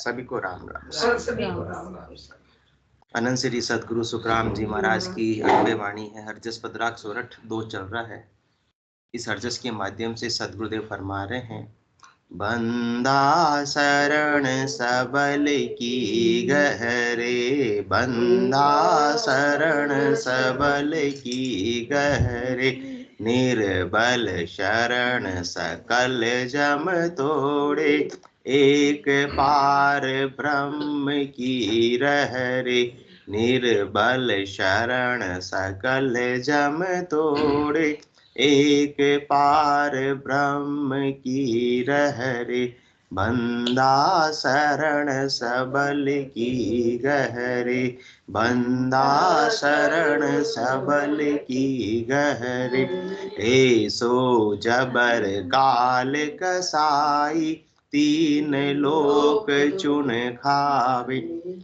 सभी को राम राम। सभी को राम राम। अनंत श्री सदगुरु सुखराम जी महाराज की अनबे वाणी है। हरजस पदराग सोरठ 2 चल रहा है। इस हरजस के माध्यम से सदगुरुदेव फरमा रहे हैं, बंदा शरण सबल की गहरे, बंदा शरण सबल की गहरे, निर्बल शरण सकल जम तोड़े, एक पार ब्रह्म की रहरे, निर्बल शरण सकल जम तोड़े, एक पार ब्रह्म की रहरे, बंदा शरण सबल की गहरे, बंदा शरण सबल की गहरे, ऐसो जबर काल कसाई, तीन लोक चुन खावे,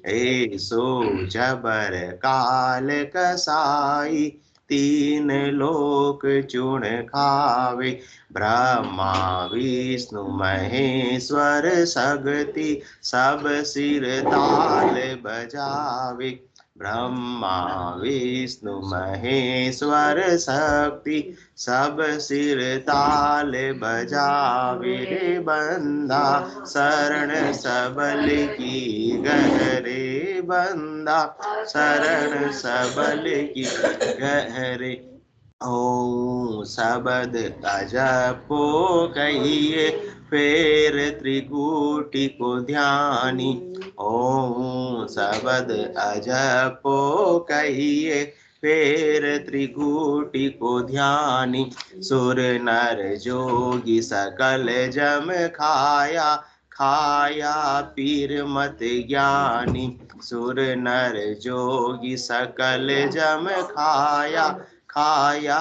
ऐसो जबर काल कसाई, तीन लोक चुन खावे, ब्रह्मा विष्णु महेश्वर शक्ति, सब सिर ताल बजावे, ब्रह्मा विष्णु महेश्वर शक्ति, सब सिर ताल बजावे, बंदा शरण सबल की गहरे, बंदा शरण सबल की गहरे, ओम शब्द अजपो कहिए, फेर त्रिकूटी को ध्यानी, ओम शब्द अजपो कहिए, फेर त्रिकूटी को ध्यानी, सुर नर जोगी सकल जम खाया, खाया पीर मत ज्ञानी, सुर नर जोगी सकल जम खाया, खाया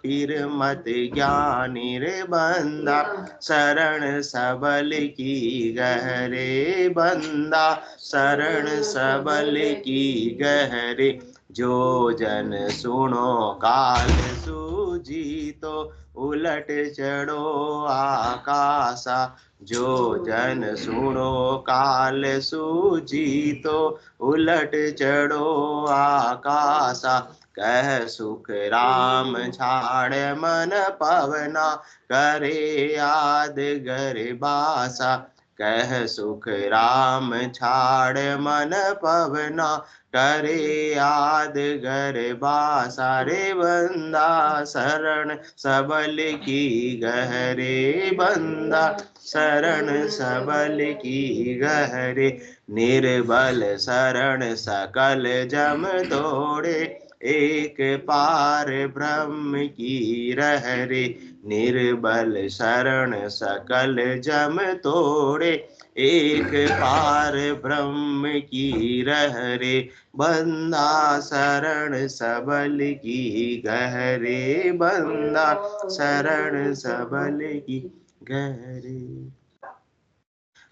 पीर मत ज्ञानी, रे बंदा शरण सबल की गहरे, बंदा शरण सबल की गहरे, जो जन सुनो काल सूजी तो उलट चढ़ो आकाशा, जो जन सुनो काल सूजी तो उलट चढ़ो आकाशा, कह सुख राम छाड़ मन पवना, करे याद गरबासा, कह सुख राम छाड़ मन पवना, करे याद गरबासा, रे बंदा शरण सबल की गहरे, बंदा शरण सबल की गहरे, निर्बल शरण सकल जम तोड़े, एक पार ब्रह्म की रहरे, निर्बल शरण सकल जम तोड़े, एक पार ब्रह्म की रहरे, बंदा शरण सबल की गहरे, बंदा शरण सबल की गहरे।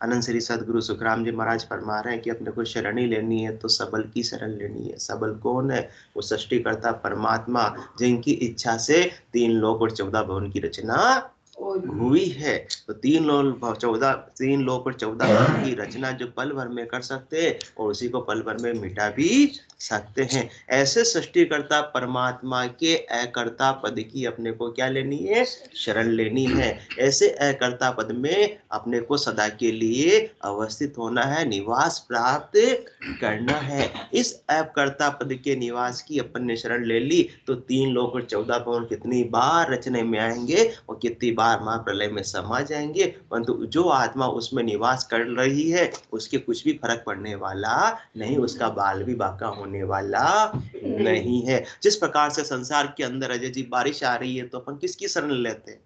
अनंत श्री सदगुरु सुखराम जी महाराज फरमा रहे हैं कि अपने को शरणी लेनी है तो सबल की शरण लेनी है। सबल कौन है? वो सृष्टिकर्ता परमात्मा, जिनकी इच्छा से 3 लोक और 14 भवन की रचना हुई है। तो 3 लोक और 14 भवन की रचना जो पल भर में कर सकते हैं और उसी को पल भर में मिटा भी सकते हैं। ऐसे सृष्टिकर्ता परमात्मा के अकर्ता पद की अपने को क्या लेनी है? शरण लेनी है। ऐसे अकर्ता पद में अपने को सदा के लिए अवस्थित होना है, निवास प्राप्त करना है। इस अकर्ता पद के निवास की अपन ने शरण ले ली तो 3 लोक और 14 भवन कितनी बार रचने में आएंगे और कितनी बार महाप्रलय में समा जाएंगे, परंतु जो आत्मा उसमें निवास कर रही है उसके कुछ भी फर्क पड़ने वाला नहीं, उसका बाल भी बाका होने वाला नहीं है। जिस प्रकार से संसार के अंदर अजय जी बारिश आ रही है तो अपन किसकी शरण लेते हैं?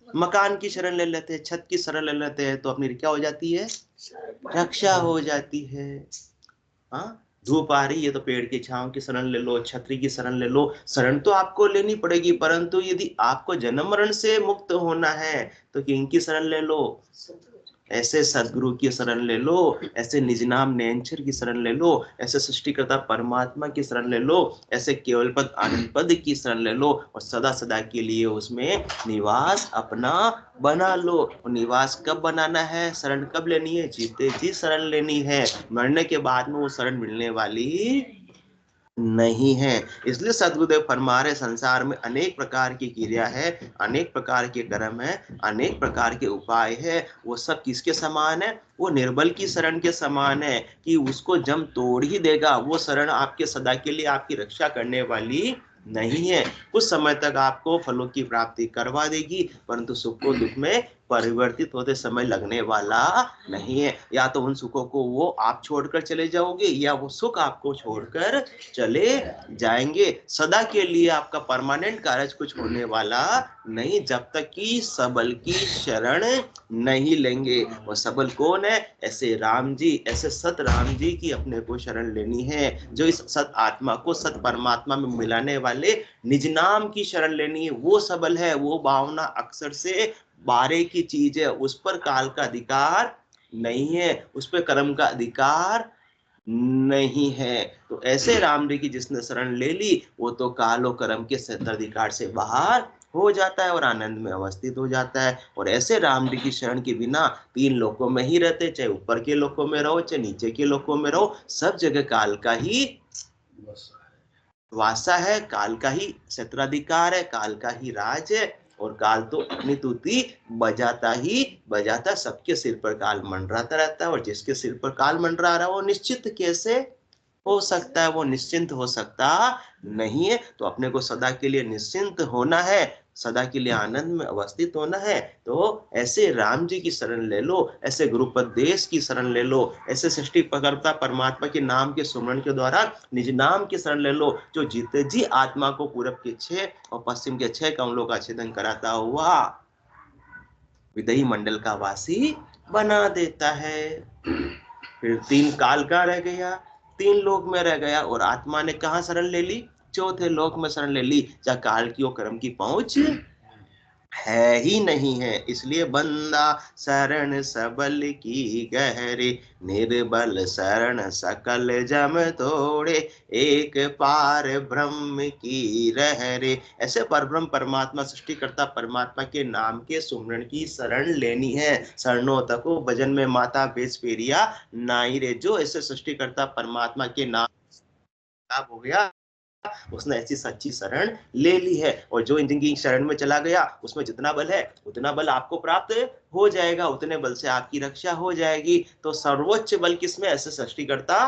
मकान की शरण ले लेते हैं, छत की शरण ले लेते हैं, तो अपनी क्या हो जाती है? रक्षा हो जाती है। हाँ, धूप आ रही है तो पेड़ की छांव की शरण ले लो, छतरी की शरण ले लो। शरण तो आपको लेनी पड़ेगी, परंतु यदि आपको जन्म मरण से मुक्त होना है तो किनकी शरण ले लो? ऐसे सदगुरु की शरण ले लो, ऐसे निज नाम नैनछर की शरण ले लो, ऐसे सृष्टिकर्ता परमात्मा की शरण ले लो, ऐसे केवल पद आनंद पद की शरण ले लो और सदा सदा के लिए उसमें निवास अपना बना लो। निवास कब बनाना है, शरण कब लेनी है, जीते जी शरण लेनी है, मरने के बाद में वो शरण मिलने वाली नहीं है। इसलिए सदगुरुदेव फरमा रहे संसार में अनेक प्रकार की क्रिया है, अनेक प्रकार के कर्म है, अनेक प्रकार के उपाय है। वो सब किसके समान है, वो निर्बल की शरण के समान है कि उसको जम तोड़ ही देगा। वो शरण आपके सदा के लिए आपकी रक्षा करने वाली नहीं है। कुछ समय तक आपको फलों की प्राप्ति करवा देगी, परंतु सुख को दुख में परिवर्तित होते समय लगने वाला नहीं है। या तो उन सुखों को वो आप छोड़कर चले जाओगे, या वो सुख आपको छोड़कर चले जाएंगे। सदा के लिए आपका परमानेंट कार्य कुछ होने वाला नहीं, जब तक कि सबल की शरण नहीं लेंगे। वो सबल कौन है, ऐसे राम जी, ऐसे सत राम जी की अपने को शरण लेनी है, जो इस सत आत्मा को सत परमात्मा में मिलाने वाले निज नाम की शरण लेनी है। वो सबल है, वो भावना अक्सर से बारे की चीज है, उस पर काल का अधिकार नहीं है, उस पर कर्म का अधिकार नहीं है। तो ऐसे राम जी की जिसने शरण ले ली, वो तो कालो कर्म के क्षेत्राधिकार से बाहर हो जाता है और आनंद में अवस्थित हो जाता है। और ऐसे राम जी की शरण के बिना तीन लोकों में ही रहते, चाहे ऊपर के लोकों में रहो चाहे नीचे के लोकों में रहो, सब जगह काल का ही वासा है, काल का ही क्षेत्राधिकार है, काल का ही राज है। और काल तो अपनी तूती बजाता ही बजाता, सबके सिर पर काल मंडराता रहता है। और जिसके सिर पर काल मंडरा रहा है वो निश्चित कैसे हो सकता है, वो निश्चिंत हो सकता नहीं है। तो अपने को सदा के लिए निश्चिंत होना है, सदा के लिए आनंद में अवस्थित होना है। तो ऐसे राम जी की शरण ले लो, ऐसे गुरुपदेश की शरण ले लो, ऐसे सृष्टिकर्ता परमात्मा के नाम के सुमरण के द्वारा निज नाम की शरण ले लो, जो जीते जी आत्मा को पूरब के 6 और पश्चिम के 6 कमलों का छेदन कराता हुआ विदयी मंडल का वासी बना देता है। फिर 3 काल का रह गया, 3 लोक में रह गया, और आत्मा ने कहा शरण ले ली, चौथे लोक में शरण ले ली, जहाँ काल की और कर्म की पहुंच है ही नहीं है। इसलिए बंदा शरण सबल की गहरे, निर्बल शरण सकल जम तोड़े, एक पार ब्रह्म की रहरे। ऐसे परब्रह्म परमात्मा सृष्टिकर्ता परमात्मा के नाम के सुमरण की शरण लेनी है। शरणों तको भजन में माता बेस पेरिया नाई रे। जो ऐसे सृष्टिकर्ता परमात्मा के नाम हो गया, उसने ऐसी सच्ची शरण ले ली है। और जो जिनकी शरण में चला गया, उसमें जितना बल है उतना बल आपको प्राप्त हो जाएगा, उतने बल से आपकी रक्षा हो जाएगी। तो सर्वोच्च बल किसमें, ऐसे सृष्टिकर्ता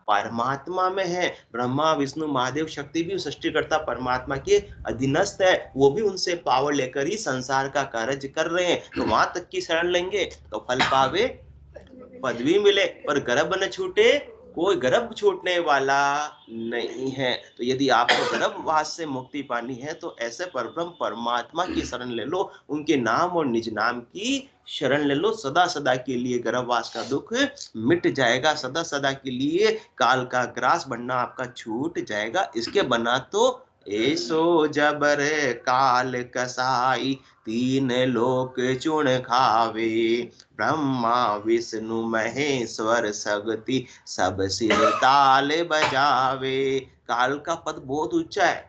परमात्मा में है। ब्रह्मा विष्णु महादेव शक्ति भी सृष्टिकर्ता परमात्मा के अधीनस्थ है, वो भी उनसे पावर लेकर ही संसार का कार्य कर रहे हैं। तो वहां तक की शरण लेंगे तो फल पावे, पदवी मिले, पर गर्भ न छूटे, कोई गर्भ छूटने वाला नहीं है। तो यदि आपको गर्भवास से मुक्ति पानी है तो ऐसे परब्रह्म परमात्मा की शरण ले लो, उनके नाम और निज नाम की शरण ले लो। सदा सदा के लिए गर्भवास का दुख मिट जाएगा, सदा सदा के लिए काल का ग्रास बनना आपका छूट जाएगा। इसके बना तो ऐसो जबर काल कसाई, 3 लोक चुन खावे, ब्रह्मा विष्णु महेश्वर शक्ति, सब सिर ताल बजावे। काल का पद बहुत ऊंचा है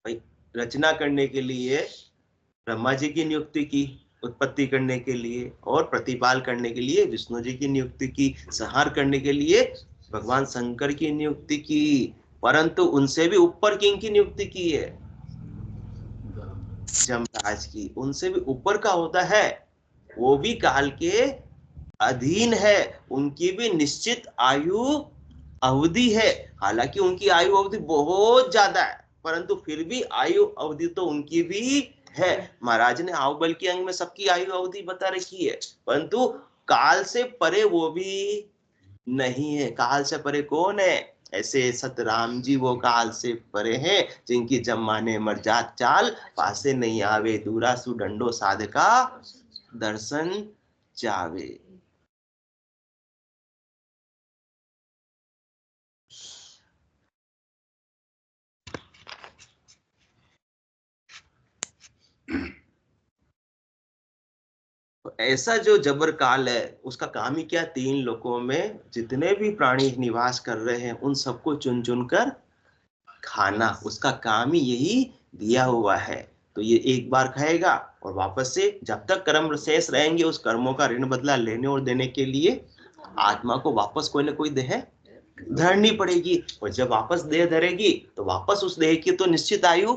भाई। रचना करने के लिए ब्रह्मा जी की नियुक्ति की, उत्पत्ति करने के लिए और प्रतिपाल करने के लिए विष्णु जी की नियुक्ति की, संहार करने के लिए भगवान शंकर की नियुक्ति की, परंतु उनसे भी ऊपर किंग की नियुक्ति की है, जमराज की। उनसे भी ऊपर का होता है, वो भी काल के अधीन है, उनकी भी निश्चित आयु अवधि है। हालांकि उनकी आयु अवधि बहुत ज्यादा है, परंतु फिर भी आयु अवधि तो उनकी भी है। महाराज ने आहुबल के अंग में सबकी आयु अवधि बता रखी है, परंतु काल से परे वो भी नहीं है। काल से परे कौन है, ऐसे सतराम जी वो काल से परे हैं, जिनकी जमाने मर जात चाल, पासे नहीं आवे, दूरा सुडंडो साधका दर्शन जावे। तो तो ऐसा जो जबर काल है उसका काम ही क्या, तीन लोकों में जितने भी प्राणी निवास कर रहे हैं उन सबको चुन चुन कर खाना, उसका काम ही यही दिया हुआ है। तो ये एक बार खाएगा और वापस से जब तक कर्म शेष रहेंगे उस कर्मों का ऋण बदला लेने और देने के लिए आत्मा को वापस कोई ना कोई देह धरनी पड़ेगी। और जब वापस देह धरेगी तो वापस उस देह की तो निश्चित आयु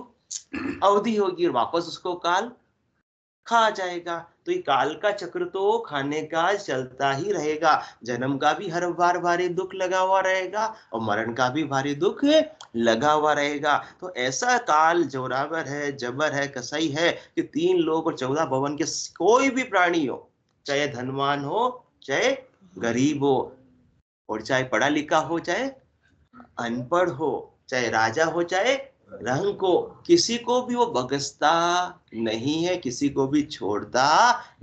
अवधि होगी और वापस उसको काल खा जाएगा। तो ये काल का चक्र तो खाने का चलता ही रहेगा। जन्म का भी हर बार भारी दुख लगा हुआ रहेगा और मरण का भी भारी दुख लगा हुआ रहेगा। तो ऐसा काल जोरावर है, जबर है, कसाई है कि तीन लोग और 14 भवन के कोई भी प्राणी हो, चाहे धनवान हो चाहे गरीब हो, और चाहे पढ़ा लिखा हो चाहे अनपढ़ हो, चाहे राजा हो चाहे रंग को, किसी को भी वो बगसता नहीं है, किसी को भी छोड़ता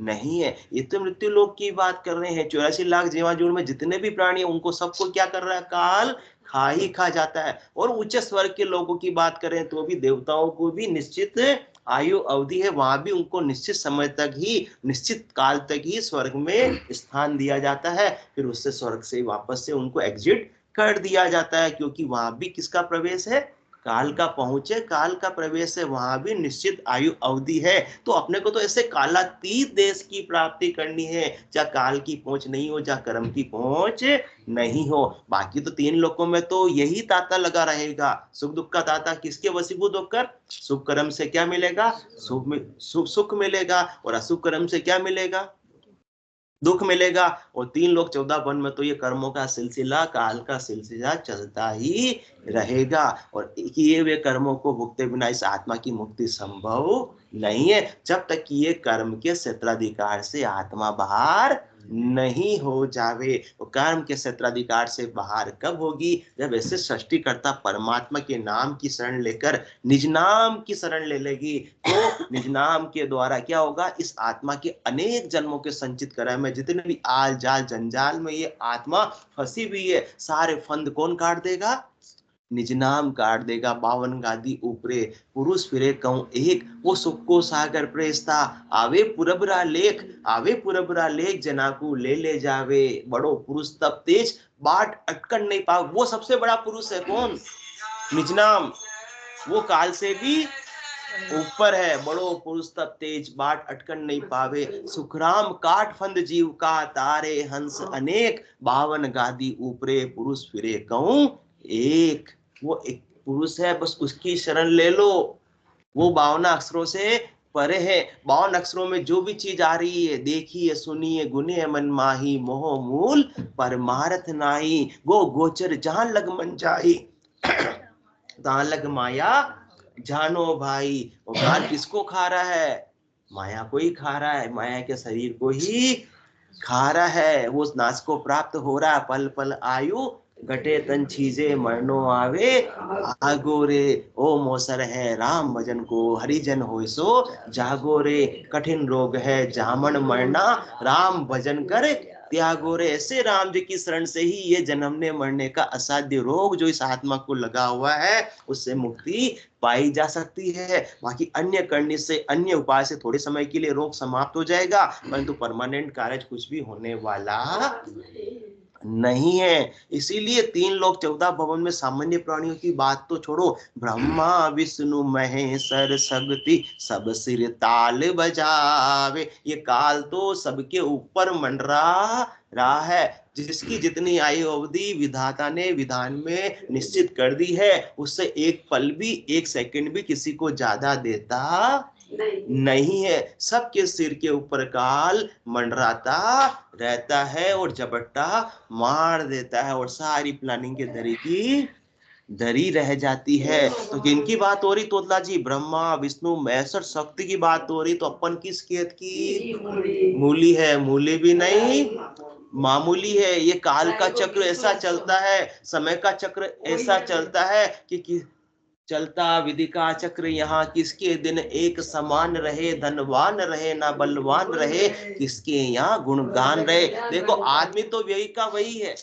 नहीं है। ये तो मृत्यु लोक की बात कर रहे हैं। 84 लाख जीवाजूड़ में जितने भी प्राणी हैं उनको सबको क्या कर रहा है, काल खा ही खा जाता है। और उच्च स्वर्ग के लोगों की बात करें तो भी देवताओं को भी निश्चित आयु अवधि है, वहां भी उनको निश्चित समय तक ही, निश्चित काल तक ही स्वर्ग में स्थान दिया जाता है। फिर उससे स्वर्ग से वापस से उनको एग्जिट कर दिया जाता है, क्योंकि वहां भी किसका प्रवेश है, काल का पहुंचे, काल का प्रवेश है, वहां भी निश्चित आयु अवधि है। तो अपने को तो ऐसे कालातीत देश की प्राप्ति करनी है, जहाँ काल की पहुंच नहीं हो, जहाँ कर्म की पहुंच नहीं हो। बाकी तो तीन लोकों में तो यही ताता लगा रहेगा, सुख दुख का ताता किसके वशीभूत होकर, सुख कर्म से क्या मिलेगा, सुख मिलेगा, और अशुभ कर्म से क्या मिलेगा, दुख मिलेगा। और तीन लोग 14 वन में तो ये कर्मों का सिलसिला, काल का सिलसिला चलता ही रहेगा। और किए हुए कर्मों को भुगते बिना इस आत्मा की मुक्ति संभव नहीं है, जब तक कि ये कर्म के क्षेत्राधिकार से आत्मा बाहर नहीं हो जावे। वो कर्म के क्षेत्राधिकार से बाहर कब होगी, जब ऐसे सृष्टिकर्ता परमात्मा के नाम की शरण लेकर निज नाम की शरण ले लेगी। तो निज नाम के द्वारा क्या होगा, इस आत्मा के अनेक जन्मों के संचित कर्म में जितने भी आल जाल जंजाल में ये आत्मा फंसी हुई है, सारे फंद कौन काट देगा, निज नाम काट देगा। 52 गादी ऊपरे पुरुष फिरे कहूं एक, वो सुख को सागर प्रेस्ता, आवे पुरबरा लेख, आवे पुरबरा लेख, जनाकू ले जावे। बड़ो पुरुष तब तेज, बाट अटकन नहीं पाओ। वो सबसे बड़ा पुरुष है कौन, निज नाम, वो काल से भी ऊपर है। बड़ो पुरुष तब तेज, बाट अटकन नहीं पावे। सुखराम काट फंद जीव का, तारे हंस अनेक, 52 गादी ऊपरे पुरुष फिरे कहूं एक। वो एक पुरुष है, बस उसकी शरण ले लो। वो 52 अक्षरों से परे है। 52 अक्षरों में जो भी चीज आ रही है, देखिए सुनिए, गुने मन माही, मोह मूल परमारथ नाही, गो गोचर जहां लग मन जाई, तहां लग माया जानो भाई। वो ज्ञान किसको खा रहा है, माया को ही खा रहा है, माया के शरीर को ही खा रहा है। वो नाश को प्राप्त हो रहा है, पल पल आयु घटे तन चीजे, मरनो आवे आगो रे। ओ मोसर है राम भजन को, हरिजन हो सो जागो रे। कठिन रोग है जामन मरना, राम भजन कर त्यागो रे। ऐसे राम जी की शरण से ही ये जन्मने मरने का असाध्य रोग जो इस आत्मा को लगा हुआ है, उससे मुक्ति पाई जा सकती है। बाकी अन्य करने से, अन्य उपाय से थोड़े समय के लिए रोग समाप्त हो जाएगा, परंतु परमानेंट कार्य कुछ भी होने वाला नहीं है। इसीलिए तीन लोग 14 भवन में सामान्य प्राणियों की बात तो छोड़ो, ब्रह्मा विष्णु महेश्वर शक्ति सब सिर ताल बजावे। ये काल तो सबके ऊपर मंडरा रहा है। जिसकी जितनी आयु अवधि विधाता ने विधान में निश्चित कर दी है, उससे एक पल भी, एक सेकंड भी किसी को ज्यादा देता नहीं है। सबके सिर के ऊपर काल मंडराता रहता है और झपट्टा मार देता है, और सारी प्लानिंग के धरी की धरी रह जाती है। तो किनकी बात हो रही तोतला जी, ब्रह्मा विष्णु महेश्वर शक्ति की बात हो रही। तो अपन किस खेत की मूली है, मूली भी नहीं मामूली है। ये काल का चक्र ऐसा चलता है, समय का चक्र ऐसा चलता है कि चलता विधि का चक्र यहाँ, किसके दिन एक समान रहे, धनवान रहे ना बलवान रहे, किसके यहाँ गुणगान रहे। देखो आदमी तो वही का वही है,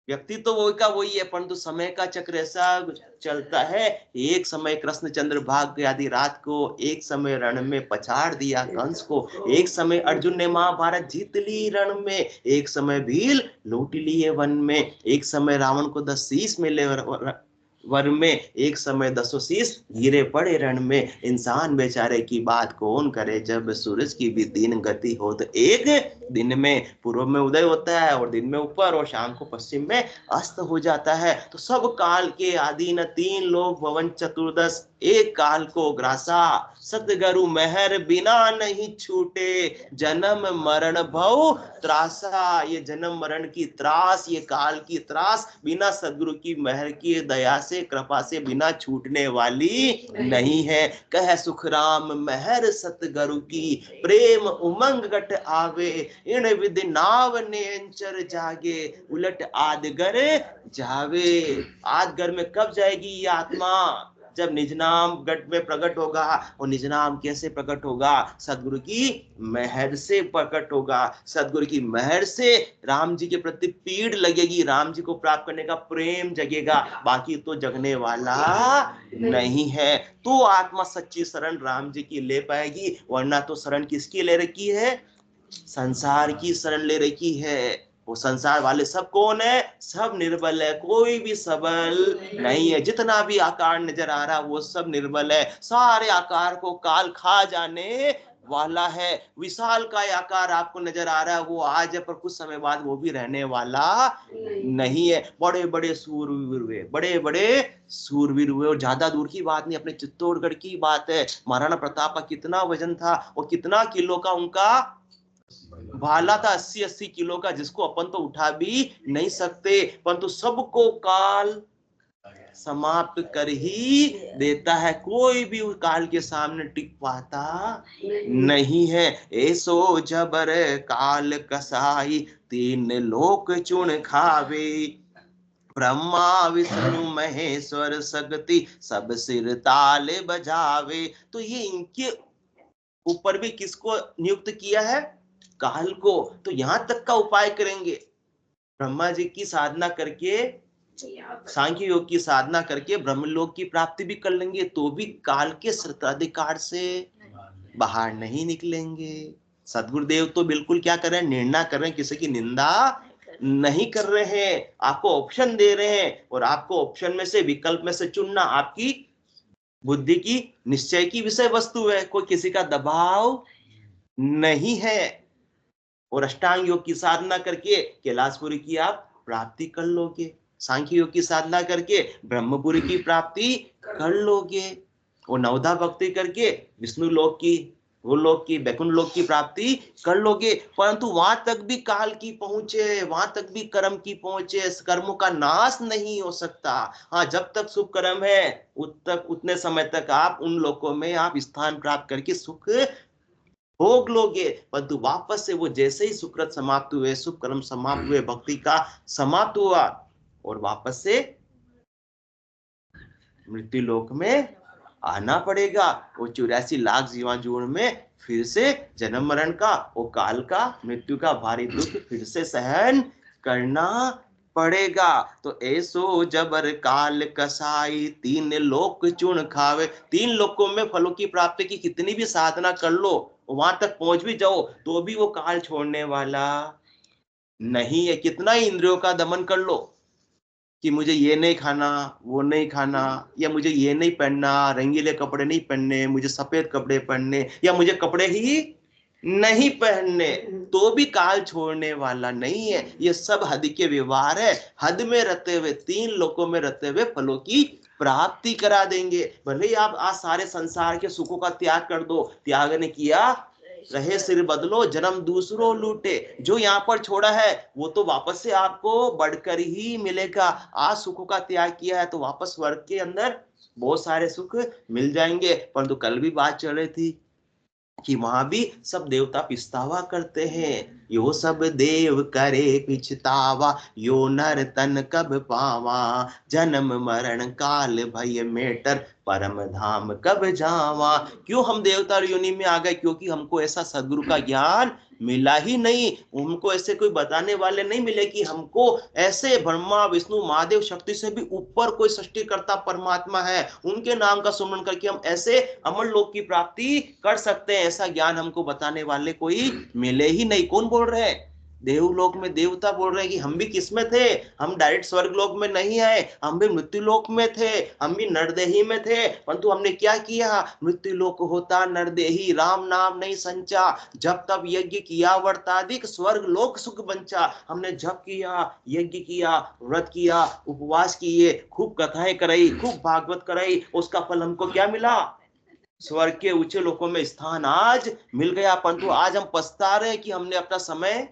व्यक्ति तो वही का वही है, परंतु समय का चक्र ऐसा चलता है। एक समय कृष्णचंद्र भाग गए आधी रात को, एक समय रण में पछाड़ दिया कंस को, एक समय अर्जुन ने महाभारत जीत ली रण में, एक समय भील लूट लिए वन में, एक समय रावण को 10 शीश मिले वर में, एक समय 10 शीश गिरे पड़े रण में। इंसान बेचारे की बात कौन करे, जब सूरज की भी 3 गति हो तो एक दिन में पूर्व में उदय होता है और दिन में ऊपर और शाम को पश्चिम में अस्त हो जाता है। तो सब काल के आदि न 3 लोक भवन चतुर्दश, एक काल को ग्रासा, सतगुरु मेहर बिना नहीं छूटे, जन्म मरण भव त्रासा। ये जन्म मरण की त्रास, ये काल की त्रास बिना सदगुरु की मेहर की दया से कृपा से बिना छूटने वाली नहीं है। कह सुख राम मेहर सतगुरु की, प्रेम उमंग गट आवे, इन विधि नाव नेंचर जागे, उलट आदगर जावे। आदगर में कब जाएगी ये आत्मा? जब निज नाम गट में प्रकट होगा। और निज नाम कैसे प्रकट होगा? सदगुरु की मेहर से प्रकट होगा। सदगुरु की मेहर से राम जी के प्रति पीड़ लगेगी, राम जी को प्राप्त करने का प्रेम जगेगा, बाकी तो जगने वाला नहीं है। तो आत्मा सच्ची शरण राम जी की ले पाएगी, वरना तो शरण किसकी ले रखी है? संसार की शरण ले रखी है। वो संसार वाले सब कौन है? सब निर्बल है, कोई भी सबल नहीं है। जितना भी आकार नजर आ रहा वो सब निर्बल है। सारे आकार को काल खा जाने वाला है। विशाल का आकार आपको नजर आ रहा है वो आज है, पर कुछ समय बाद वो भी रहने वाला नहीं है। बड़े बड़े सूरवीर हुए, बड़े बड़े सूरवीर हुए, और ज्यादा दूर की बात नहीं, अपने चित्तौड़गढ़ की बात है। महाराणा प्रताप का कितना वजन था और कितना किलो का उनका भाला था, 80-80 किलो का, जिसको अपन तो उठा भी नहीं सकते, परंतु सबको काल समाप्त कर ही देता है। कोई भी उस काल के सामने टिक पाता नहीं है। ऐसो जबर काल कसाई, 3 लोक चुन खावे, ब्रह्मा विष्णु महेश्वर शक्ति, सब सिर ताल बजावे। तो ये इनके ऊपर भी किसको नियुक्त किया है? काल को। तो यहां तक का उपाय करेंगे, ब्रह्मा जी की साधना करके, सांख्य योग की साधना करके ब्रह्मलोक की प्राप्ति भी कर लेंगे, तो भी काल के सत्ताधिकार से बाहर नहीं निकलेंगे। सदगुरुदेव तो बिल्कुल क्या कर रहे हैं? निर्णय कर रहे हैं, किसी की निंदा नहीं कर रहे हैं, आपको ऑप्शन दे रहे हैं, और आपको ऑप्शन में से, विकल्प में से चुनना आपकी बुद्धि की निश्चय की विषय वस्तु है। कोई किसी का दबाव नहीं है। और अष्टांग योग की साधना करके कैलाशपुरी की आप प्राप्ति कर लोगे, सांख्य योग की साधना करके ब्रह्मपुरी की प्राप्ति कर लोगे, और नवधा भक्ति करके विष्णु लोक की, वो लोक की, बैकुंठ लोक की प्राप्ति कर लोगे। परंतु वहां तक भी काल की पहुंचे, वहां तक भी कर्म की पहुंचे, कर्मों का नाश नहीं हो सकता। हाँ, जब तक शुभ कर्म है उतने समय तक आप उन लोकों में आप स्थान प्राप्त करके सुख भोग लोगे, परंतु वापस से वो जैसे ही सुकृत समाप्त हुए, शुभ कर्म समाप्त हुए, भक्ति का समाप्त हुआ, और वापस से मृत्यु लोक में आना पड़ेगा। वो 84 लाख जीवांजूर में फिर से जन्म मरण का और काल का, मृत्यु का भारी दुख फिर से सहन करना पड़ेगा। तो ऐसो जबर काल कसाई, 3 लोक चुन खावे। 3 लोकों में फलों की प्राप्ति की कितनी भी साधना कर लो, वहां तक पहुंच भी जाओ, तो भी वो काल छोड़ने वाला नहीं है। कितना ही इंद्रियों का दमन कर लो कि मुझे ये नहीं खाना, वो नहीं खाना, या मुझे ये नहीं पहनना, रंगीले कपड़े नहीं पहनने, मुझे सफेद कपड़े पहनने, या मुझे कपड़े ही नहीं पहनने, तो भी काल छोड़ने वाला नहीं है। ये सब हद के व्यवहार है। हद में रहते हुए, 3 लोकों में रहते हुए फलों की प्राप्ति करा देंगे। भले ही आप आज सारे संसार के सुखों का त्याग कर दो, त्याग ने किया रहे सिर बदलो, जन्म दूसरों लूटे। जो यहाँ पर छोड़ा है वो तो वापस से आपको बढ़कर ही मिलेगा। आज सुखों का त्याग किया है तो वापस स्वर्ग के अंदर बहुत सारे सुख मिल जाएंगे। परंतु तो कल भी बात चल रही थी कि वहां भी सब देवता पिछतावा करते हैं। यो सब देव करे पिछतावा, यो नर तन कब पावा, जन्म मरण काल भय मेटर, परम धाम कब जावा। क्यों हम देवता योनि में आ गए? क्योंकि हमको ऐसा सदगुरु का ज्ञान मिला ही नहीं, उनको ऐसे कोई बताने वाले नहीं मिले कि हमको ऐसे ब्रह्मा विष्णु महादेव शक्ति से भी ऊपर कोई सृष्टिकर्ता परमात्मा है, उनके नाम का सुमरण करके हम ऐसे अमर लोक की प्राप्ति कर सकते हैं। ऐसा ज्ञान हमको बताने वाले कोई मिले ही नहीं। कौन बोल रहे हैं? देवलोक में देवता बोल रहे हैं कि हम भी किसमें थे, हम डायरेक्ट स्वर्ग लोक में नहीं आए, हम भी मृत्यु लोक में थे, हम भी नरदेही में थे, परंतु हमने क्या किया? मृत्यु लोक होता नरदेही, राम नाम नहीं संचा, जब तब यज्ञ किया वर्ताधिक, स्वर्ग लोक सुख बंचा। हमने जप किया, यज्ञ किया, व्रत किया, उपवास किए, खूब कथाएं कराई, खूब भागवत कराई, उसका फल हमको क्या मिला? स्वर्ग के ऊंचे लोकों में स्थान आज मिल गया। परंतु आज हम पछता रहे कि हमने अपना समय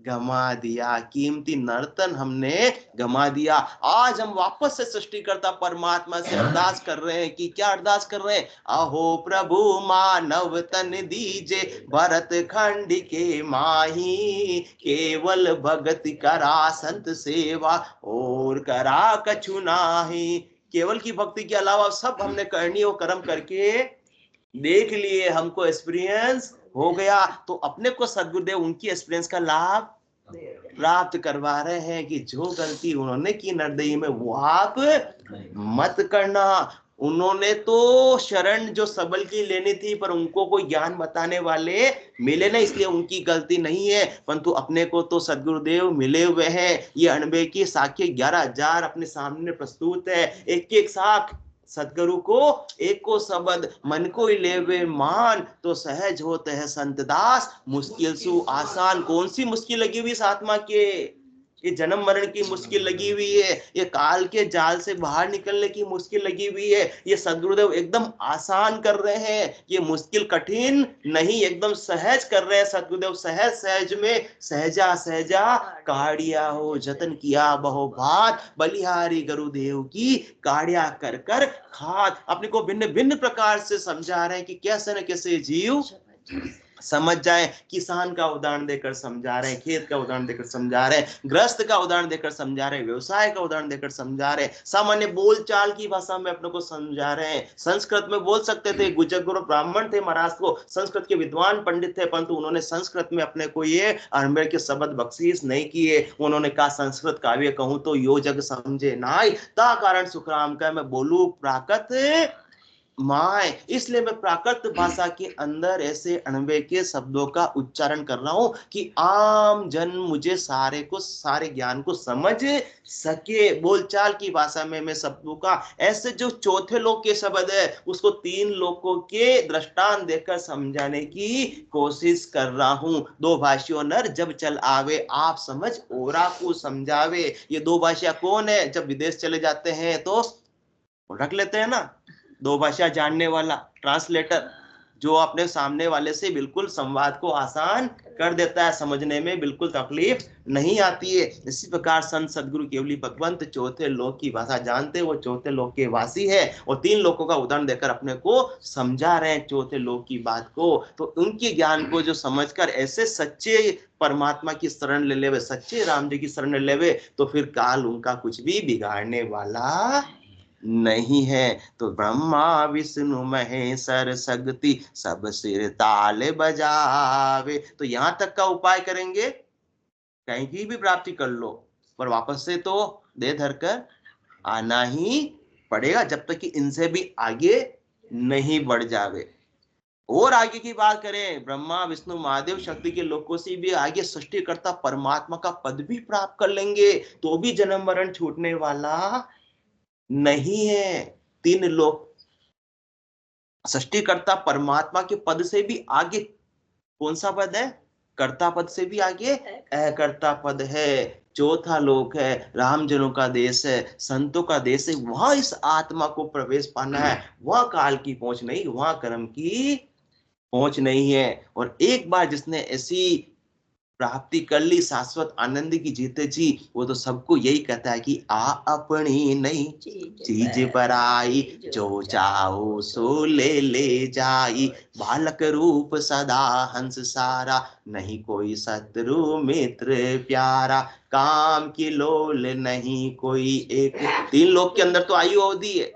गमा दिया, कीमती नर्तन हमने गमा दिया। आज हम वापस से सृष्टिकर्ता परमात्मा से अरदास कर रहे हैं कि क्या अरदास कर रहे हैं? अहो प्रभु मानव तन दीजे, भरत खंड के माही, केवल भगत करा संत सेवा, और करा कछु नाही। केवल की भक्ति के अलावा सब हमने करनी और कर्म करके देख लिए, हमको एक्सपीरियंस हो गया। तो अपने को सदगुरुदेव उनकी एक्सपीरियंस का लाभ प्राप्त करवा रहे हैं कि जो गलती उन्होंने की नरदेही में वो आप मत करना। उन्होंने तो शरण जो सबल की लेनी थी, पर उनको कोई ज्ञान बताने वाले मिले नहीं, इसलिए उनकी गलती नहीं है। परंतु अपने को तो सदगुरुदेव मिले हुए हैं। ये अणबे की साखी 11,000 अपने सामने प्रस्तुत है। एक एक साख सदगुरु को एक को शब्द, मन को ही लेवे मान, तो सहज होते हैं संत दास, मुश्किल सु आसान। कौन सी मुश्किल लगी हुई इस आत्मा के? ये जन्म मरण की मुश्किल लगी हुई है, ये काल के जाल से बाहर निकलने की मुश्किल लगी हुई है। ये सदगुरुदेव एकदम आसान कर रहे हैं, ये मुश्किल कठिन नहीं, एकदम सहज कर रहे हैं सदगुरुदेव। सहज सहज में सहजा सहजा काढ़िया हो, जतन किया बहु भात, बलिहारी गुरुदेव की काढ़िया कर कर खात। अपने को भिन्न भिन्न प्रकार से समझा रहे हैं कि कैसे न कैसे जीव समझ जाए। किसान का उदाहरण देकर समझा रहे हैं, खेत का उदाहरण देकर समझा रहे हैं, गृहस्थ का उदाहरण देकर समझा रहे हैं, व्यवसाय का उदाहरण देकर समझा रहे हैं, सामान्य बोलचाल की भाषा में अपने को समझा रहे हैं। संस्कृत में बोल सकते थे, गुजर गुरु ब्राह्मण थे महाराज को, संस्कृत के विद्वान पंडित थे, परंतु उन्होंने संस्कृत में अपने को ये अणबेर के शब्द बख्शीश नहीं किए। उन्होंने कहा संस्कृत काव्य कहूं तो यो जग समझे नाय, ता कारण सुखराम का मैं बोलू प्राकृत माय। इसलिए मैं प्राकृत भाषा के अंदर ऐसे अणबे के शब्दों का उच्चारण कर रहा हूं कि आम जन मुझे सारे ज्ञान को समझ सके। बोलचाल की भाषा में मैं शब्दों का ऐसे जो चौथे लोक के शब्द है उसको 3 लोकों के दृष्टांत देकर समझाने की कोशिश कर रहा हूं। दो भाषियों नर जब चल आवे, आप समझ ओरा को समझावे। ये दो भाषा कौन है? जब विदेश चले जाते हैं तो रख लेते हैं ना, दो भाषा जानने वाला ट्रांसलेटर, जो अपने सामने वाले से बिल्कुल संवाद को आसान कर देता है, समझने में बिल्कुल तकलीफ नहीं आती है। इसी प्रकार संत सदगुरु केवली भगवंत चौथे लोक की भाषा जानते, वो चौथे लोक के वासी है, और 3 लोकों का उदाहरण देकर अपने को समझा रहे हैं चौथे लोक की बात को। तो उनके ज्ञान को जो समझकर ऐसे सच्चे परमात्मा की शरण ले लेवे, सच्चे राम जी की शरण ले लेवे, तो फिर काल उनका कुछ भी बिगाड़ने वाला नहीं है। तो ब्रह्मा विष्णु महेश्वर शक्ति सब सिर ताल बजावे। तो यहां तक का उपाय करेंगे, कहीं की भी प्राप्ति कर लो, पर वापस से तो दे धरकर आना ही पड़ेगा, जब तक कि इनसे भी आगे नहीं बढ़ जावे। और आगे की बात करें, ब्रह्मा विष्णु महादेव शक्ति के लोकों से भी आगे सृष्टिकर्ता परमात्मा का पद भी प्राप्त कर लेंगे, तो भी जन्म मरण छूटने वाला नहीं है। 3 लोक सृष्टिकर्ता परमात्मा के पद से भी आगे कौन सा पद है? कर्ता पद से भी आगे अकर्ता पद है। चौथा लोक है, रामजनों का देश है, संतों का देश है। वहां इस आत्मा को प्रवेश पाना है, वहां काल की पहुंच नहीं, वहां कर्म की पहुंच नहीं है। और एक बार जिसने ऐसी प्राप्ति कर ली शाश्वत आनंद की जीते जी, वो तो सबको यही कहता है कि आ अपनी नई चीज पर आई, जो चाहो सो ले ले जाई। बालक रूप सदा हंस सारा, नहीं कोई शत्रु मित्र प्यारा। काम की लोल नहीं कोई एक, तीन लोग के अंदर तो आयु अवधि है,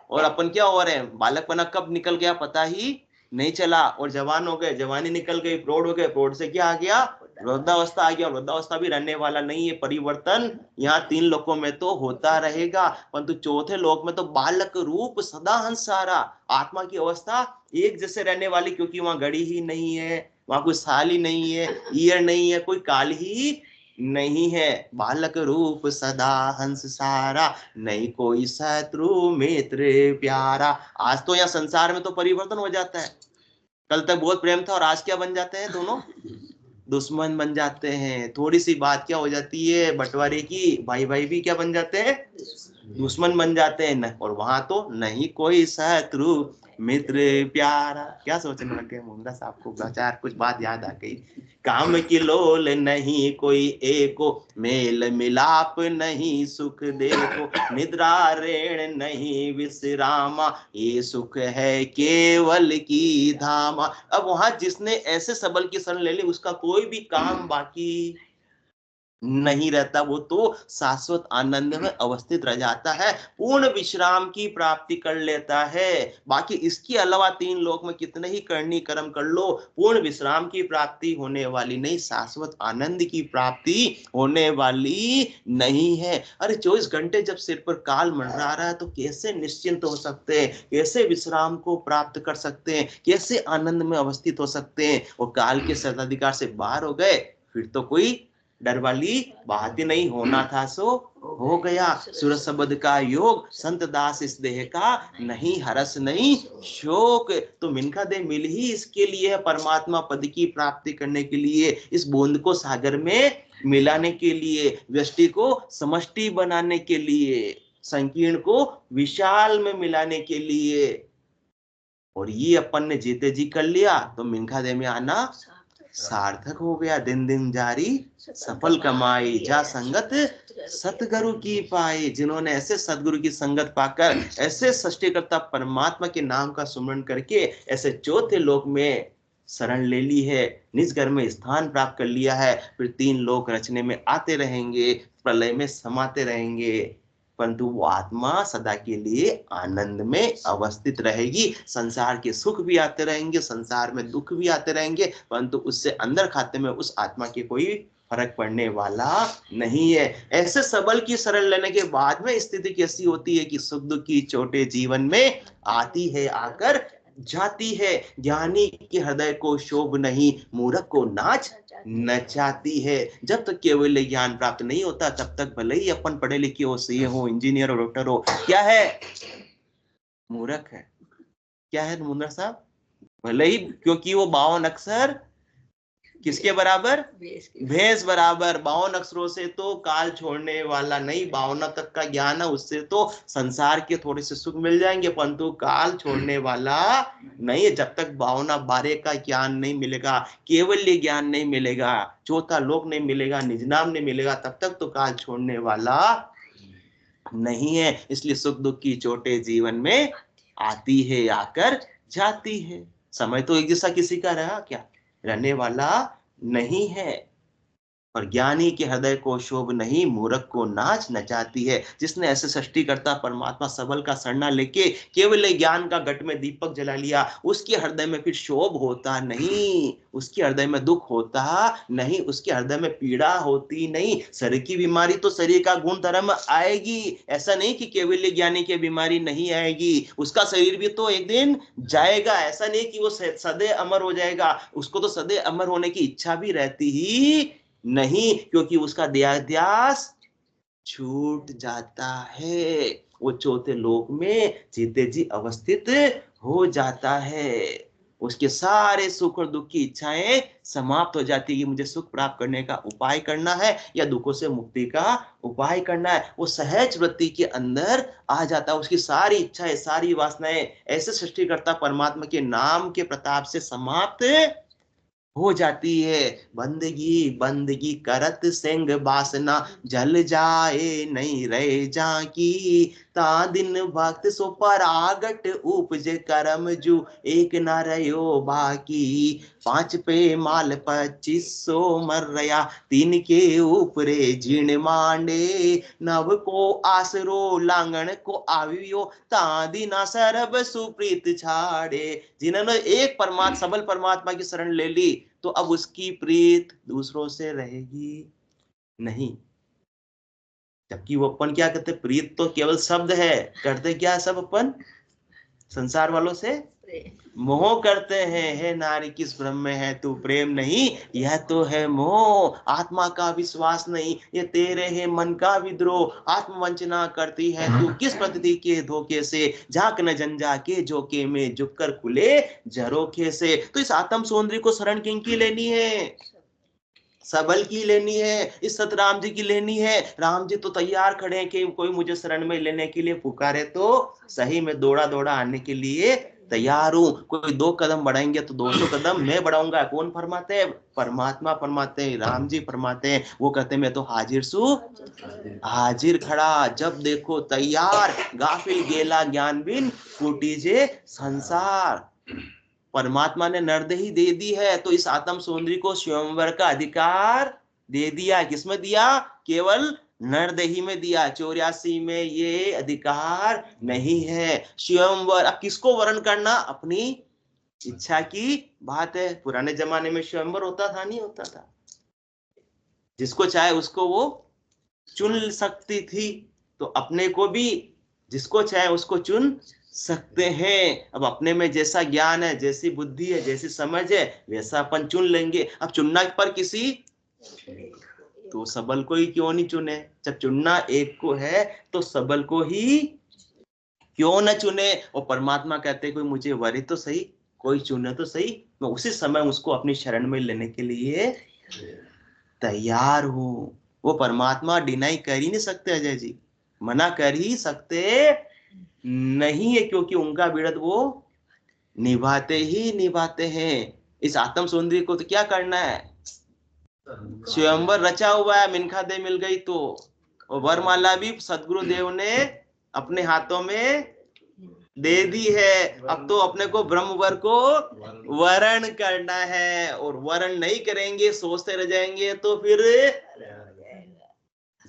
और अपन क्या हो रहे हैं, बालकपना कब निकल गया पता ही नहीं चला, और जवान हो गए, जवानी निकल गई, प्रौढ़ हो गए, प्रौढ़ से क्या आ गया, वृद्धावस्था आ गया। वृद्धावस्था भी रहने वाला नहीं है, परिवर्तन यहाँ तीन लोकों में तो होता रहेगा, परंतु चौथे लोक में तो बालक रूप सदा हंसारा, आत्मा की अवस्था एक जैसे रहने वाली, क्योंकि वहां घड़ी ही नहीं है, वहां कोई साल ही नहीं है, ईयर नहीं है, कोई काल ही नहीं है। बालक रूप सदा हंस सारा, नहीं कोई शत्रु मित्र प्यारा। आज तो यहाँ संसार में तो परिवर्तन हो जाता है, कल तक बहुत प्रेम था और आज क्या बन जाते हैं, दोनों दुश्मन बन जाते हैं। थोड़ी सी बात क्या हो जाती है बंटवारे की, भाई भाई भी क्या बन जाते हैं, दुश्मन बन जाते हैं। और वहां तो नहीं कोई शत्रु मित्र प्यारा। क्या सोचने लगे मुंडा साहब को, चार कुछ बात याद आ गई। काम की लोल नहीं कोई एको, मेल मिलाप नहीं सुख देखो, निद्रा ऋण नहीं विश्रामा, ये सुख है केवल की धामा। अब वहां जिसने ऐसे सबल की शरण ले ली, उसका कोई भी काम बाकी नहीं रहता, वो तो शाश्वत आनंद में अवस्थित रह जाता है, पूर्ण विश्राम की प्राप्ति कर लेता है। बाकी इसके अलावा तीन लोक में कितने ही करनी कर्म कर लो, पूर्ण विश्राम की प्राप्ति होने वाली नहीं, शाश्वत आनंद की प्राप्ति होने वाली नहीं है। अरे 24 घंटे जब सिर पर काल मंडरा रहा है, तो कैसे निश्चिंत हो सकते हैं, कैसे विश्राम को प्राप्त कर सकते हैं, कैसे आनंद में अवस्थित हो सकते हैं। और काल के सर्वाधिकार से बाहर हो गए, फिर तो कोई डर वाली बात ही नहीं, होना था सो हो गया। सुर शब्द का योग, संत दास इस देह का नहीं हरस नहीं शोक। तो मिनखा दे मिल ही इसके लिए है, परमात्मा पद की प्राप्ति करने के लिए, इस बूंद को सागर में मिलाने के लिए, व्यष्टि को समष्टि बनाने के लिए, संकीर्ण को विशाल में मिलाने के लिए। और ये अपन ने जीते जी कर लिया, तो मिनखा दे में आना सार्थक हो गया। दिन दिन जारी सफल कमाई, जा संगत सतगुरु की पाई। जिन्होंने ऐसे सतगुरु की संगत पाकर, ऐसे सृष्टिकर्ता परमात्मा के नाम का सुमरण करके, ऐसे चौथे लोक में शरण ले ली है, निज घर में स्थान प्राप्त कर लिया है, फिर तीन लोक रचने में आते रहेंगे, प्रलय में समाते रहेंगे, परंतु वो आत्मा सदा के लिए आनंद में अवस्थित रहेगी। संसार के सुख भी आते रहेंगे, संसार में दुख भी आते रहेंगे, परंतु उससे अंदर खाते में उस आत्मा के कोई फर्क पड़ने वाला नहीं है। ऐसे सबल की शरण लेने के बाद में स्थिति कैसी होती है कि सुख दुख की चोटें जीवन में आती है, आकर जाती है। ज्ञानी के हृदय को शोभ नहीं, मूर्ख को नाच नचाती है। जब तक केवल ज्ञान प्राप्त नहीं होता, तब तक भले ही अपन पढ़े लिखे हो, सीए हो, इंजीनियर हो, डॉक्टर हो, क्या है, मूर्ख है। क्या है मुंद्रा साहब, भले ही, क्योंकि वो 52 अक्षर किसके बराबर, भैंस बराबर। 52 अक्षरों से तो काल छोड़ने वाला नहीं, 52 तक का ज्ञान है, उससे तो संसार के थोड़े से सुख मिल जाएंगे, परंतु काल छोड़ने वाला नहीं है। जब तक 52 का ज्ञान नहीं मिलेगा, केवल ज्ञान नहीं मिलेगा, चौथा लोक नहीं मिलेगा, निज नाम नहीं मिलेगा, तब तक तो काल छोड़ने वाला नहीं है। इसलिए सुख दुख की चोटें जीवन में आती है, आकर जाती है। समय तो एक जैसा किसी का रहा क्या, रहने वाला नहीं है। पर ज्ञानी के हृदय को शोभ नहीं, मूर्ख को नाच नचाती है। जिसने ऐसे सृष्टिकर्ता परमात्मा सबल का सरना लेके केवल ज्ञान का घट में दीपक जला लिया, उसके हृदय में फिर शोभ होता नहीं, उसके हृदय में दुख होता नहीं, उसके हृदय में पीड़ा होती नहीं। शरीर की बीमारी तो शरीर का गुण धर्म आएगी, ऐसा नहीं कि केवल ज्ञानी की बीमारी नहीं आएगी, उसका शरीर भी तो एक दिन जाएगा। ऐसा नहीं कि वो सदैव अमर हो जाएगा, उसको तो सदैव अमर होने की इच्छा भी रहती ही नहीं, क्योंकि उसका देहाध्यास छूट जाता है, वो चौथे लोक में जीते जी अवस्थित हो जाता है। उसके सारे सुख और दुख की इच्छाएं समाप्त हो जाती है। मुझे सुख प्राप्त करने का उपाय करना है या दुखों से मुक्ति का उपाय करना है, वो सहज वृत्ति के अंदर आ जाता है। उसकी सारी इच्छाएं, सारी वासनाएं ऐसे सृष्टिकर्ता परमात्मा के नाम के प्रताप से समाप्त हो जाती है। बंदगी बंदगी करत सिंह बासना, जल जाए नहीं रहे जाकी, ता दिन भक्त सो परागट उपजे करम जू, एक न रहो बाकी। 5 पे माल 2500 मर रया, 3 के ऊपरे जीण मांडे, नव को आसरो लांगण को आवियो, तांदी ना सरब सुप्रीत छाड़े। जिन्होंने एक सबल परमात्मा की शरण ले ली तो अब उसकी प्रीत दूसरों से रहेगी नहीं। जबकि वो अपन क्या कहते, प्रीत तो केवल शब्द है, करते क्या सब अपन संसार वालों से मोह करते हैं। हे नारी किस भ्रम में है तू, प्रेम नहीं यह तो है मोह। आत्मा का विश्वास नहीं ये तेरे है मन का विद्रोह, आत्मवंचना करती है तू किस प्रकृति के धोखे से, झांक न जंजा के झोंके में झुककर खुले झरोखे से। तो इस आत्म सौंदर्य को शरण किनकी लेनी है, सबल की लेनी है, इस सतराम जी की लेनी है। राम जी तो तैयार खड़े हैं कि कोई मुझे शरण में लेने के लिए पुकारे तो सही में दौड़ा दौड़ा आने के लिए तैयार हूं। कोई 2 कदम बढ़ाएंगे तो 200 कदम मैं बढ़ाऊंगा। कौन फरमाते हैं, परमात्मा फरमाते हैं, राम जी फरमाते हैं। वो कहते हैं मैं तो हाजिर सु हाजिर खड़ा, जब देखो तैयार, गाफिल गेला ज्ञान बिन फूटी जे संसार। परमात्मा ने नरदेही दे दी है तो इस आत्म सौंदर्य को स्वयंवर का अधिकार दे दिया। किसमें दिया, केवल नरदेही में दिया। 84 में ये अधिकार नहीं है। स्वयंवर, अब किसको वरण करना, अपनी इच्छा की बात है। पुराने जमाने में स्वयंवर होता था, नहीं होता था, जिसको चाहे उसको वो चुन सकती थी। तो अपने को भी जिसको चाहे उसको चुन सकते हैं। अब अपने में जैसा ज्ञान है, जैसी बुद्धि है, जैसी समझ है, वैसा अपन चुन लेंगे। अब चुनना पर किसी तो सबल को ही क्यों नहीं चुने। जब चुनना एक को है तो सबल को ही क्यों न चुने। और परमात्मा कहते कोई मुझे वरी तो सही, कोई चुने तो सही, मैं उसी समय उसको अपनी शरण में लेने के लिए तैयार हूं। वो परमात्मा डिनाई कर ही नहीं सकते अजय जी, मना कर ही सकते नहीं है, क्योंकि उनका बिरद वो निभाते ही निभाते हैं। इस आत्म सौंदर्य को तो क्या करना है, स्वयंवर रचा हुआ है, मिनखा दे मिल गई तो। और वरमाला भी सदगुरुदेव ने अपने हाथों में दे दी है। अब तो अपने को ब्रह्मवर को वरण करना है, और वरण नहीं करेंगे, सोचते रह जाएंगे तो फिर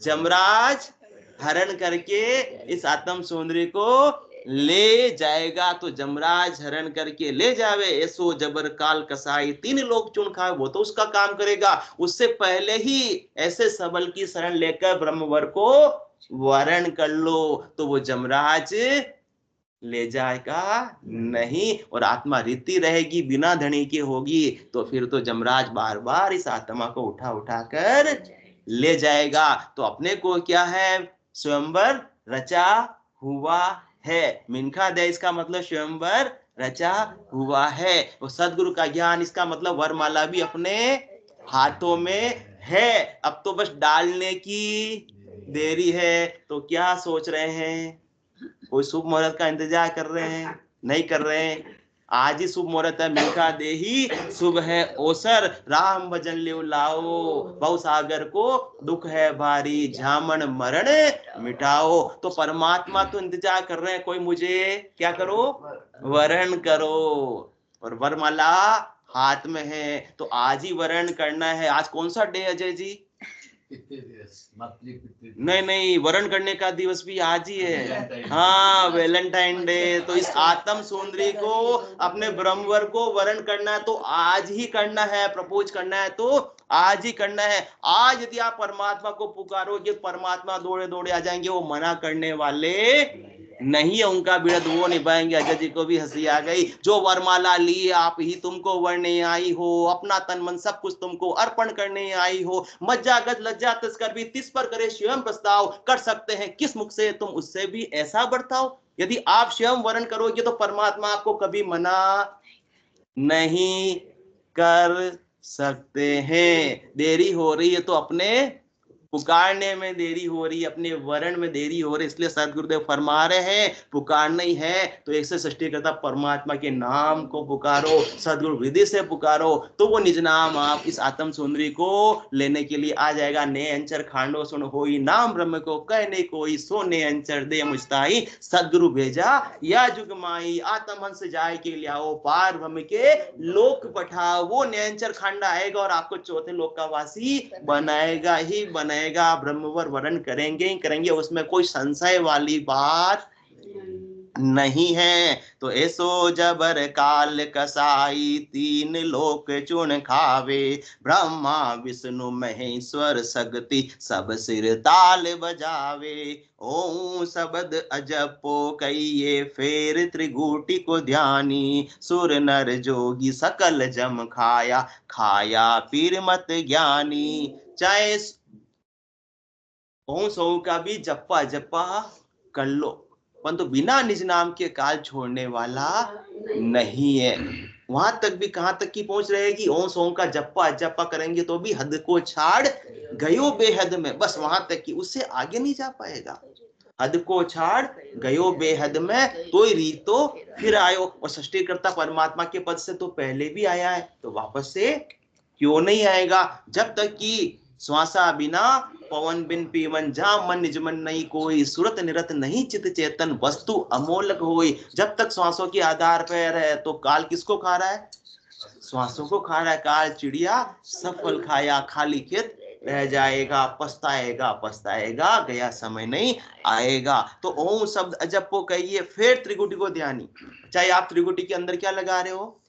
जमराज हरण करके इस आत्म सौंदर्य को ले जाएगा। तो जमराज हरण करके ले जावे, ऐसो जबर काल कसाई, 3 लोग चुन खाए, वो तो उसका काम करेगा। उससे पहले ही ऐसे सबल की शरण लेकर ब्रह्मवर को वरण कर लो तो वो जमराज ले जाएगा नहीं, और आत्मा रीति रहेगी, बिना धनी की होगी। तो फिर तो जमराज बार बार इस आत्मा को उठा उठा कर ले जाएगा। तो अपने को क्या है, स्वयंवर रचा हुआ है। मिनखा दे इसका मतलब स्वयंवर रचा हुआ है। और सदगुरु का ज्ञान इसका मतलब वरमाला भी अपने हाथों में है। अब तो बस डालने की देरी है। तो क्या सोच रहे हैं, कोई शुभ मुहूर्त का इंतजार कर रहे हैं, नहीं कर रहे हैं। आज ही शुभ मुहूर्त है, मिलखा दे ही शुभ है ओसर, राम भजन ले लाओ, बहु सागर को दुख है भारी, झामन मरण मिटाओ। तो परमात्मा तो इंतजार कर रहे हैं, कोई मुझे क्या करो, वरण करो। और वरमाला हाथ में है, तो आज ही वरण करना है। आज कौन सा डे अजय जी, नहीं, वरण करने का दिवस भी आज ही है। हाँ, वैलेंटाइन डे। तो इस आत्म सौंदर्य को, अपने ब्रह्मवर को वरण करना है तो आज ही करना है, प्रपोज करना है तो आज ही करना है। आज यदि आप परमात्मा को पुकारोगे, परमात्मा दौड़े दौड़े आ जाएंगे, वो मना करने वाले नहीं है। उनका बिरद वो निभाएंगे। अजय जी को भी हंसी आ गई। जो वरमाला लिए आप ही तुमको वरने आई हो, अपना तन मन सब कुछ तुमको अर्पण करने आई हो, मज्जा गज लज्जा तस्कर भी तिस पर करे स्वयं प्रस्ताव, कर सकते हैं किस मुख से तुम उससे भी ऐसा बर्ताव। यदि आप स्वयं वरण करोगे तो परमात्मा आपको कभी मना नहीं कर सकते हैं। देरी हो रही है तो अपने पुकारने में देरी हो रही, अपने वर्ण में देरी हो रही, इसलिए सदगुरुदेव फरमा रहे हैं पुकारना ही है तो एक से सृष्टिकर्ता परमात्मा के नाम को पुकारो, सदगुरु विधि से पुकारो, तो वो निज नाम आप इस आत्म सुंदरी को लेने के लिए आ जाएगा। ने अंचर खांडो सुन होई, नाम ब्रह्म को कहने कोई, सोने अंचर दे मुझताई, सदगुरु भेजा या जुग माई, आत्म हंस जाए के लियाओ, पार ब्रह्म के लोक पठाओ। वो नयंचर खंड आएगा और आपको चौथे लोक का वासी बनाएगा ही बनाएगा। ब्रह्मवर वर्ण करेंगे ही करेंगे, उसमें कोई संशय वाली बात नहीं है। तो ऐसो जबर काल कसाई, तीन लोक चुन खावे, ब्रह्मा विष्णु महेश्वर शक्ति, सब सिर ताल बजावे। ओम शब्द अजपो कहिए, फेर त्रिगुटी को ध्यानी, सुर नर जोगी सकल जम खाया, खाया पीर मत ज्ञानी। चाहे ओम सौ का भी जप्पा जप्पा कर लो, परंतु बिना निज नाम के काल छोड़ने वाला नहीं है। वहां तक भी कहां तक की पहुंच रहेगी, ओम सोम का जप्पा जप्पा करेंगे तो भी हद को छाड़ गयो बेहद में, बस वहां तक की, उससे आगे नहीं जा पाएगा। हद को छाड़ गयो बेहद में, तो रीत तो फिर आयो, और सृष्टिकर्ता परमात्मा के पद से तो पहले भी आया है, तो वापस से क्यों नहीं आएगा। जब तक कि श्वासा बिना पवन बिन पीवन, जहां मन निज मन नहीं कोई, सुरत निरत नहीं चित चेतन, वस्तु अमोलक होई। जब तक श्वासों के आधार पर है तो काल किसको खा रहा है, श्वासों को खा रहा है। काल चिड़िया सफल खाया, खाली खेत रह जाएगा, पछताएगा पछताएगा, गया समय नहीं आएगा। तो ओम शब्द अजब को कहिए, फिर त्रिगुटी को ध्यानी। चाहे आप त्रिगुटी के अंदर क्या लगा रहे हो,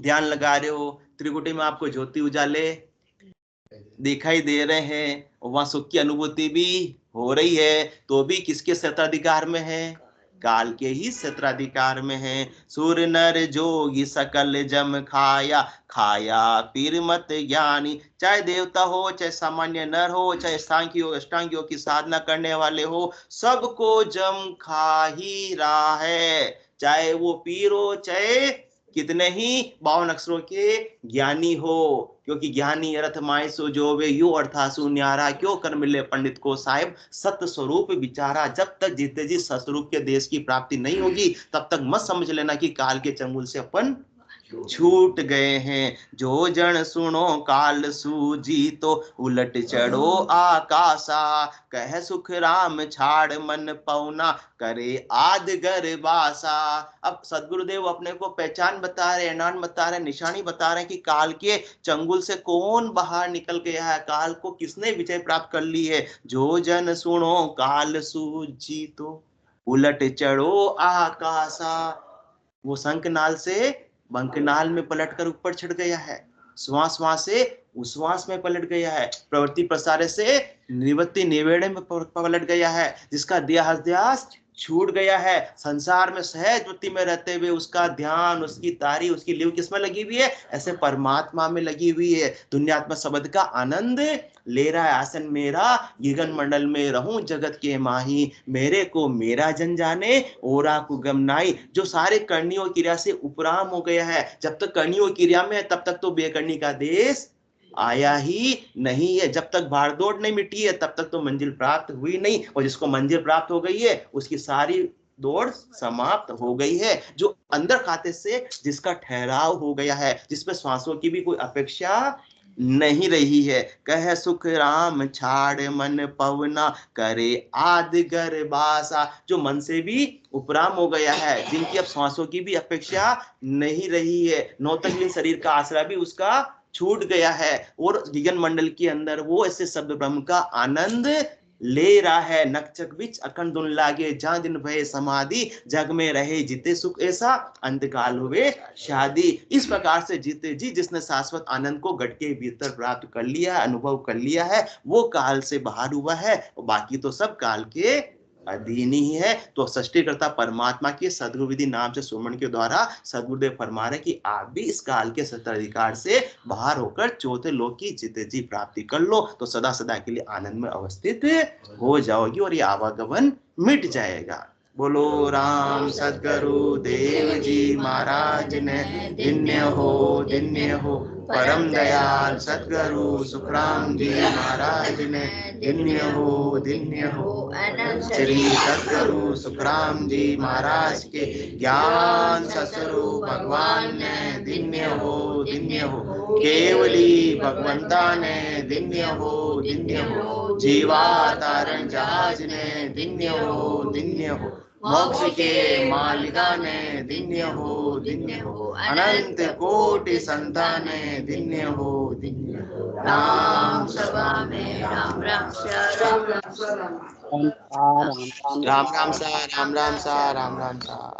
ध्यान लगा रहे हो, त्रिगुटी में आपको ज्योति उजाले दिखाई दे रहे हैं, वहां सुख की अनुभूति भी हो रही है, तो भी किसके क्षेत्राधिकार में है, काल के ही क्षेत्राधिकार में है। सुर नर जोगी सकल जम खाया, खाया पीर मत ज्ञानी। चाहे देवता हो, चाहे सामान्य नर हो, चाहे सांख्य योग अष्टांग योग की साधना करने वाले हो, सबको जम खा ही रहा है। चाहे वो पीर हो, चाहे कितने ही 52 अक्षरों के ज्ञानी हो, क्योंकि ज्ञानी अर्थ माय सो जो वे यू अर्थासु न्यारा, क्यों कर मिले पंडित को साहिब सत्य स्वरूप विचारा। जब तक जीते जी सतस्वरूप के देश की प्राप्ति नहीं होगी, तब तक मत समझ लेना कि काल के चंगुल से अपन छूट गए हैं। जो जन सुनो काल सूजी, तो उलट चढ़ो आकाशा, कह सुख राम छाड़ मन पौना, करे आद गर्भासा। अब सदगुरुदेव अपने को पहचान बता रहे, एनान बता रहे, निशानी बता रहे हैं कि काल के चंगुल से कौन बाहर निकल गया है, काल को किसने विजय प्राप्त कर ली है। जो जन सुनो काल सूजी, तो उलट चढ़ो आकाशा। वो शंखनाल से बंकनाल में पलटकर ऊपर चढ़ गया है, श्वास श्वास से उश्वास में पलट गया है, प्रवृत्ति प्रसारे से निवृत्ति निवेड़े में पलट गया है, जिसका देहाध्यास छूट गया है। संसार में सहज वृत्ति में रहते हुए उसका ध्यान, उसकी तारी, उसकी लिव किसमें लगी हुई है, ऐसे परमात्मा में लगी हुई है। दुनियात्मा शब्द का आनंद ले रहा है। आसन मेरा गगन मंडल में रहूं जगत के माही, मेरे को मेरा जन जाने ओरा को गमनाई। जो सारे कर्णियों क्रिया से उपराम हो गया है, जब तक कर्णियों क्रिया में है तब तक तो बेकर्णी का देश आया ही नहीं है। जब तक भागदौड़ नहीं मिटी है तब तक तो मंजिल प्राप्त हुई नहीं, और जिसको मंजिल प्राप्त हो गई है उसकी सारी दौड़ समाप्त हो गई है। जो अंदर खाते से जिसका ठहराव हो गया है, जिसमें श्वासों की भी कोई अपेक्षा नहीं रही है। कह सुख राम छाड़ मन पवना, करे आदि गर्भासा। जो मन से भी उपराम हो गया है, जिनकी अब श्वासों की भी अपेक्षा नहीं रही है, नौतंगलीन शरीर का आश्रय भी उसका छूट गया है, और गगन मंडल के अंदर वो ऐसे शब्द ब्रह्म का आनंद ले रहा है। नक्षक बिच अखंड धुन लागे, जहां दिन भय समाधि, जग में रहे जीते सुख ऐसा, अंतकाल हुए शादी। इस प्रकार से जीते जी जिसने शाश्वत आनंद को गट के भीतर प्राप्त कर लिया, अनुभव कर लिया है, वो काल से बाहर हुआ है, और बाकी तो सब काल के अधीन ही है। तो सृष्टिकर्ता परमात्मा के सदगुरु विधि नाम से सुमन के द्वारा सदगुरुदेव फरमा रहे कि आप भी इस काल के सत्ताधिकार से बाहर होकर चौथे लोक की जिते जी प्राप्ति कर लो, तो सदा सदा के लिए आनंद में अवस्थित हो जाओगी और ये आवागमन मिट जाएगा। बोलो राम सद्गुरु देव जी महाराज ने धन्य हो परम दयाल सद्गुरु सुखराम जी महाराज ने धन्य हो श्री सद्गुरु सुखराम जी महाराज के ज्ञान ससुरु भगवान ने धन्य हो केवली भगवंता ने धन्य हो जीवा तारण जहाज ने धन्य हो मोक्ष के मालिका ने धन्य हो अनंत कोटि संतान ने धन्य हो राम सभा में राम राम सा राम राम सा राम राम सा